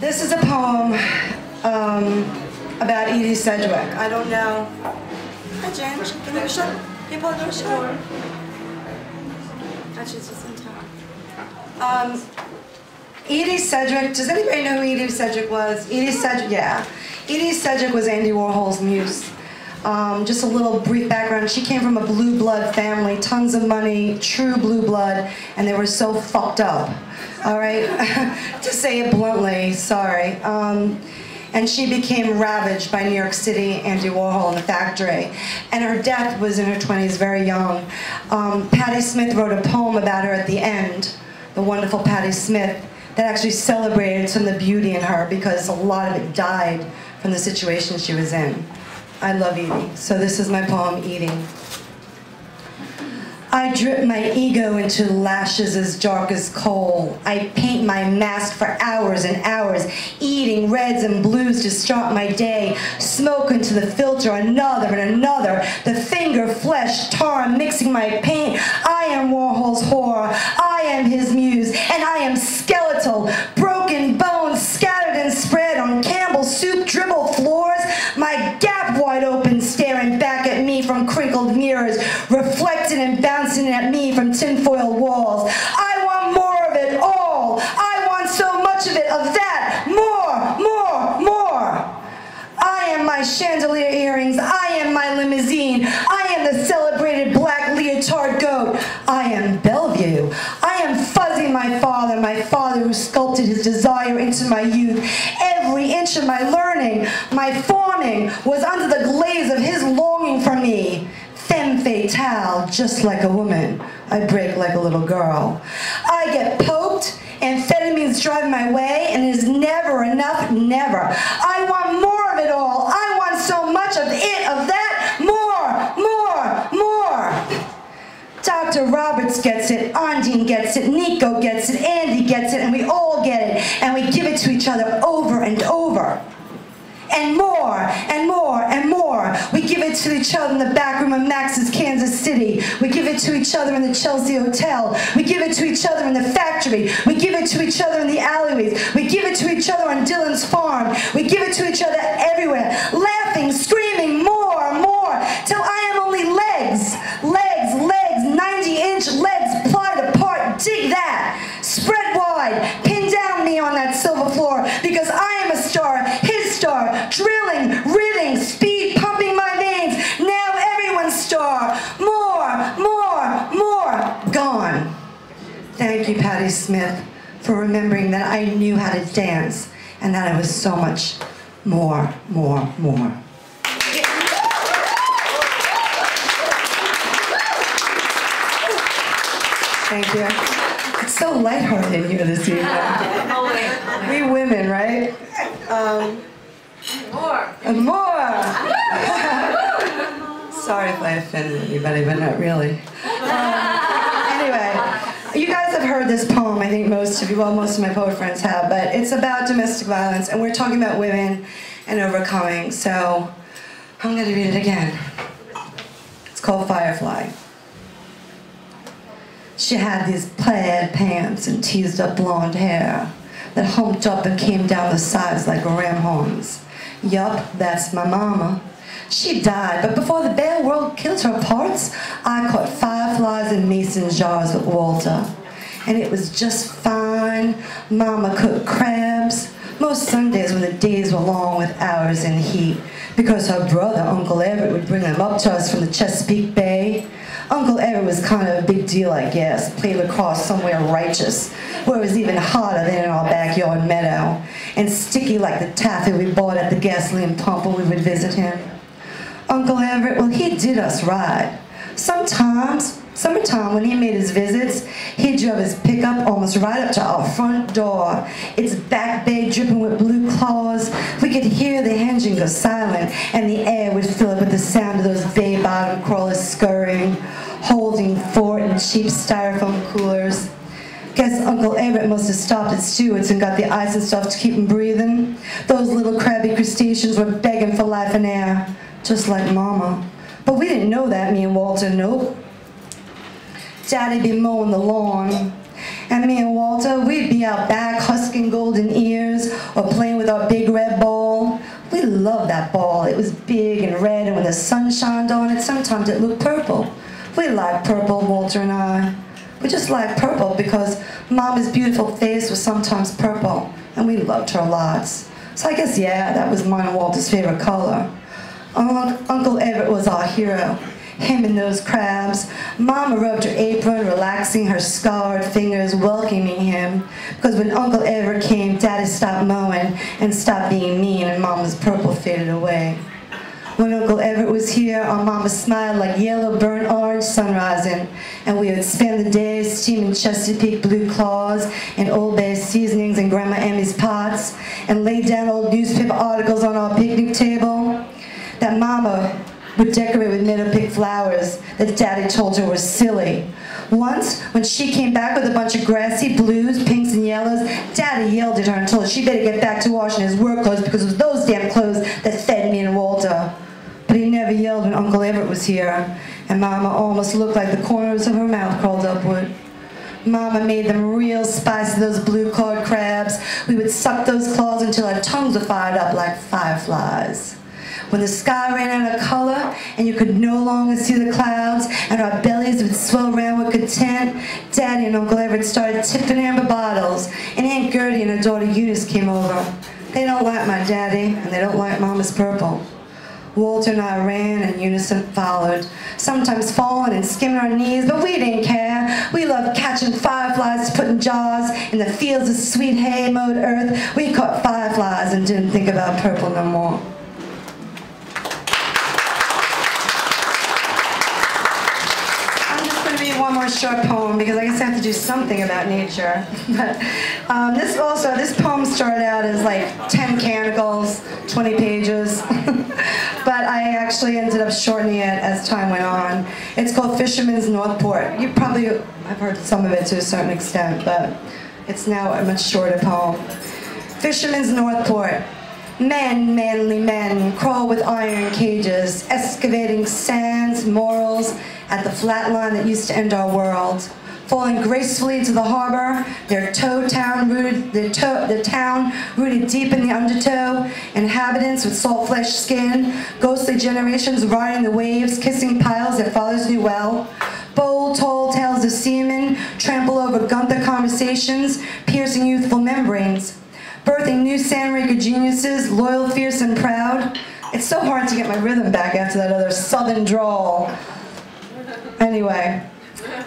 This is a poem about Edie Sedgwick. I don't know. Hi, Jen. Can you shut? Can you pull the door shut? Actually, it's just in time. Edie Sedgwick. Does anybody know who Edie Sedgwick was? Edie Sedgwick. Yeah. Edie Sedgwick was Andy Warhol's muse. Just a little brief background. She came from a blue blood family, tons of money, true blue blood, and they were so fucked up. All right, to say it bluntly, sorry. And she became ravaged by New York City, Andy Warhol, and the factory. And her death was in her 20s, very young. Patti Smith wrote a poem about her at the end, the wonderful Patti Smith, that actually celebrated some of the beauty in her because a lot of it died from the situation she was in. I love eating. So this is my poem, Eating. I drip my ego into lashes as dark as coal. I paint my mask for hours and hours, eating reds and blues to start my day. Smoke into the filter, another and another. The finger, flesh, tar, mixing my paint. I am Warhol's horror. I am his muse, and I am skeletal, broken bones scattered and spread on Campbell's soup dribble floors. My gap wide open, staring back at me from crinkled mirrors, reflected and bouncing at me from tinfoil walls. I want more of it all. I want so much of it, of that. More, more, more. I am my chandelier earrings. I am my limousine. I am the celebrated black leotard goat. I am Bellevue. I am Fuzzy, my father who sculpted his desire into my youth. Every inch of my learning, my forming, was under the glaze of his longing for me. Femme fatale, just like a woman. I break like a little girl. I get poked, amphetamines drive my way, and it is never enough, never. I want more of it all. I want so much of it, of that. More, more, more. Dr. Roberts gets it, Ondine gets it, Nico gets it, Andy gets it, and we all get it, and we give it to each other over and over. And more, and more, and more. We give it to each other in the back room of Max's Kansas City. We give it to each other in the Chelsea Hotel. We give it to each other in the factory. We give it to each other in the alleyways. We give it to each other on Dylan's farm. We give it to each other everywhere. Laughing, screaming, more, more, till I am only legs. Legs, legs, 90-inch legs plied apart. Dig that. Spread wide. Pin down me on that silver floor, because I am a star, his star, drilling, ridding, speed pumping my veins. Now everyone's star. More, more, more. Gone. Thank you, Patti Smith, for remembering that I knew how to dance and that I was so much more, more, more. Thank you. It's so lighthearted here this evening. We women, right? More. Sorry if I offended anybody, but not really. Anyway, you guys have heard this poem. I think most of you, well, most of my poet friends have, but it's about domestic violence, and we're talking about women and overcoming. So I'm going to read it again. It's called Firefly. She had these plaid pants and teased up blonde hair that humped up and came down the sides like ram horns. Yup, that's my mama. She died, but before the bare world killed her parts, I caught fireflies in mason jars with Walter. And it was just fine. Mama cooked crabs. Most Sundays when the days were long with hours in heat, because her brother, Uncle Everett, would bring them up to us from the Chesapeake Bay. Uncle Everett was kind of a big deal, I guess. Played lacrosse somewhere righteous, where it was even hotter than in our backyard meadow, and sticky like the taffy we bought at the gasoline pump when we would visit him. Uncle Everett, well, he did us right. Sometimes, summertime, when he made his visits, he'd drive his pickup almost right up to our front door. Its back bay dripping with blue claws. We could hear the engine go silent, and the air would fill it with the sound of those bay bottom crawlers scurrying, holding fort and cheap styrofoam coolers. Guess Uncle Everett must have stopped at Stewart's and got the ice and stuff to keep him breathing. Those little crabby crustaceans were begging for life and air, just like Mama. But we didn't know that, me and Walter, nope. Daddy'd be mowing the lawn, And me and Walter, we'd be out back husking golden ears or playing with our big red ball. We loved that ball. It was big and red, and when the sun shined on it, sometimes it looked purple. We liked purple, Walter and I. We just liked purple because Mama's beautiful face was sometimes purple, and we loved her lots. So I guess, yeah, that was mine and Walter's favorite color. Uncle Everett was our hero. Him and those crabs. Mama rubbed her apron, relaxing her scarred fingers, welcoming him. Because when Uncle Everett came, Daddy stopped mowing and stopped being mean, and Mama's purple faded away. When Uncle Everett was here, our Mama smiled like yellow burnt orange sun rising, and we would spend the day steaming Chesapeake blue claws and Old Bay seasonings and Grandma Emmy's pots, and lay down old newspaper articles on our picnic table that Mama would decorate with meadow-pick flowers that Daddy told her were silly. Once, when she came back with a bunch of grassy blues, pinks, and yellows, Daddy yelled at her and told her she better get back to washing his work clothes because it was those damn clothes that fed me and Walter. But he never yelled when Uncle Everett was here, and Mama almost looked like the corners of her mouth curled upward. Mama made them real spicy, those blue-clawed crabs. We would suck those claws until our tongues were fired up like fireflies. When the sky ran out of color and you could no longer see the clouds and our bellies would swell around with content, Daddy and Uncle Everett started tipping amber bottles, and Aunt Gertie and her daughter Eunice came over. They don't like my daddy, and they don't like Mama's purple. Walter and I ran, and Unison followed, sometimes falling and skimming our knees, but we didn't care. We loved catching fireflies to put in jars in the fields of sweet hay-mowed earth. We caught fireflies and didn't think about purple no more. One more short poem because I guess I have to do something about nature. But this poem started out as like 10 canticles, 20 pages, but I actually ended up shortening it as time went on. It's called Fisherman's Northport. You probably have heard some of it to a certain extent, but it's now a much shorter poem. Fisherman's Northport. Men, manly men, crawl with iron cages, excavating sands, morals, at the flat line that used to end our world. Falling gracefully into the harbor, the town rooted deep in the undertow, inhabitants with salt-fleshed skin, ghostly generations riding the waves, kissing piles their fathers knew well. Bold, tall tales of seamen trample over Gunther conversations, piercing youthful membranes. Birthing new Sandrinker geniuses, loyal, fierce, and proud. It's so hard to get my rhythm back after that other southern drawl. Anyway,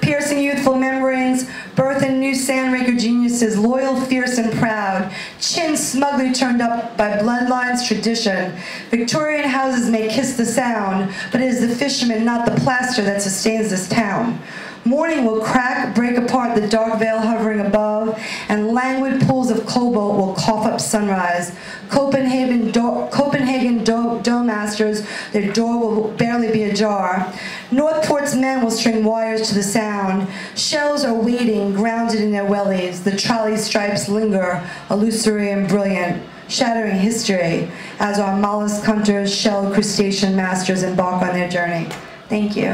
piercing youthful membranes, birthing new Sandrinker geniuses, loyal, fierce, and proud, chin smugly turned up by bloodline's tradition. Victorian houses may kiss the sound, but it is the fisherman, not the plaster, that sustains this town. Morning will crack, break apart the dark veil hovering above, and languid pools of cobalt will cough up sunrise. Copenhagen dough masters, their door will barely be ajar. Northport's men will string wires to the sound. Shells are waiting, grounded in their wellies. The trolley stripes linger, illusory and brilliant, shattering history as our mollusk hunters, shell crustacean masters embark on their journey. Thank you.